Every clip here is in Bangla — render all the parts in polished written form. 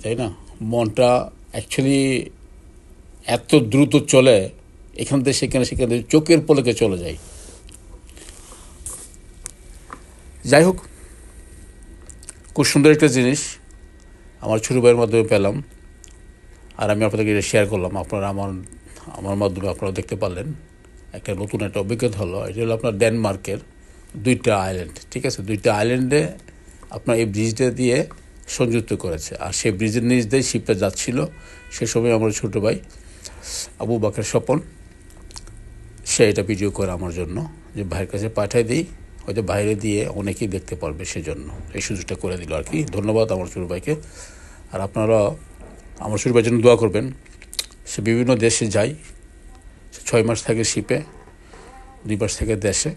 তাই না? মনটা অ্যাকচুয়ালি এত দ্রুত চলে, এখান থেকে সেখানে সেখানে চোখের পলকে চলে যায়। যাই হোক, খুব সুন্দর একটা জিনিস আমার ছোটো ভাইয়ের মাধ্যমে পেলাম, আর আমি আপনাদেরকে এটা শেয়ার করলাম। আপনারা আমার মাধ্যমে আপনারা দেখতে পারলেন, একটা নতুন একটা অভিজ্ঞতা হলো। এটা হলো আপনার ডেনমার্কের 2টা আইল্যান্ড, ঠিক আছে? 2টা আইল্যান্ডে আপনার এই ব্রিজটা দিয়ে সংযুক্ত করেছে, আর সেই ব্রিজের নিচ দিয়ে শিপটা যাচ্ছিল। সে সময় আমার ছোটো ভাই আবু বাকের স্বপন, সে এটা ভিডিও করে আমার জন্য, যে ভাইয়ের কাছে পাঠাই দিই, হয়তো বাইরে দিয়ে অনেকেই দেখতে পারবে, সেজন্য এই সুযোগটা করে দিল আর কি। ধন্যবাদ আমার ছোটো ভাইকে। আর আপনারা আমার ছোটো ভাইয়ের জন্য দোয়া করবেন। সে বিভিন্ন দেশে যায়, 6 মাস থাকে শিপে, 2 মাস থেকে দেশে।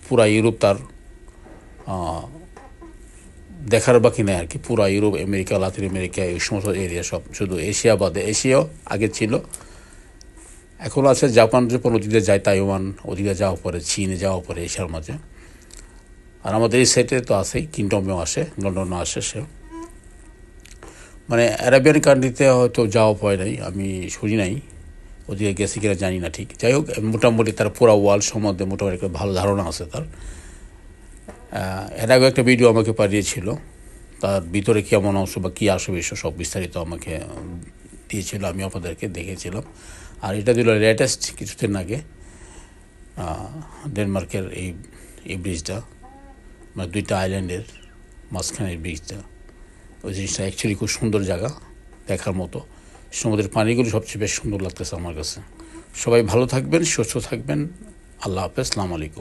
পুরা ইউরোপ তার দেখার বাকি নেই আর কি। পুরা ইউরোপ, আমেরিকা, লাতিন আমেরিকা, এই সমস্ত এরিয়া সব, শুধু এশিয়া বাদে। এশিয়াও আগে ছিল, এখন আছে জাপান, যখন ওদিকে যায়, তাইওয়ান ওদিকে যাওয়া পরে, চীনে যাওয়া পরে, এশিয়ার মাঝে। আর আমাদের এই সাইডে তো আছেই, কিংডমেও আসে, লন্ডনও আসে সে। মানে অ্যারাবিয়ান কান্ট্রিতে হয়তো যাওয়া হয় নাই, আমি শুনি নাই, ওদিকে গেছে কিনা জানি না ঠিক। যাই হোক, মোটামুটি তার পুরো ওয়ার্ল্ড সম্বন্ধে মোটামুটি একটা ভালো ধারণা আছে তার। এর আগে একটা ভিডিও আমাকে পাঠিয়েছিল, তার ভিতরে কেমন অংশ বা কী আসবে এসব সব বিস্তারিত আমাকে দিয়েছিল, আমি আপনাদেরকে দেখেছিলাম। আর এটা দিল লেটেস্ট কিছুদিন আগে, ডেনমার্কের এই ব্রিজটা, মানে 2টা আইল্যান্ডের মাঝখানের ব্রিজটা। ওই জিনিসটা অ্যাকচুয়ালি খুব সুন্দর জায়গা, দেখার মতো। সমুদ্রের পানিগুলো সবচেয়ে বেশ সুন্দর লাগতেছে আমার কাছে। সবাই ভালো থাকবেন, সুস্থ থাকবেন। আল্লাহ হাফেজ, আসসালামু আলাইকুম।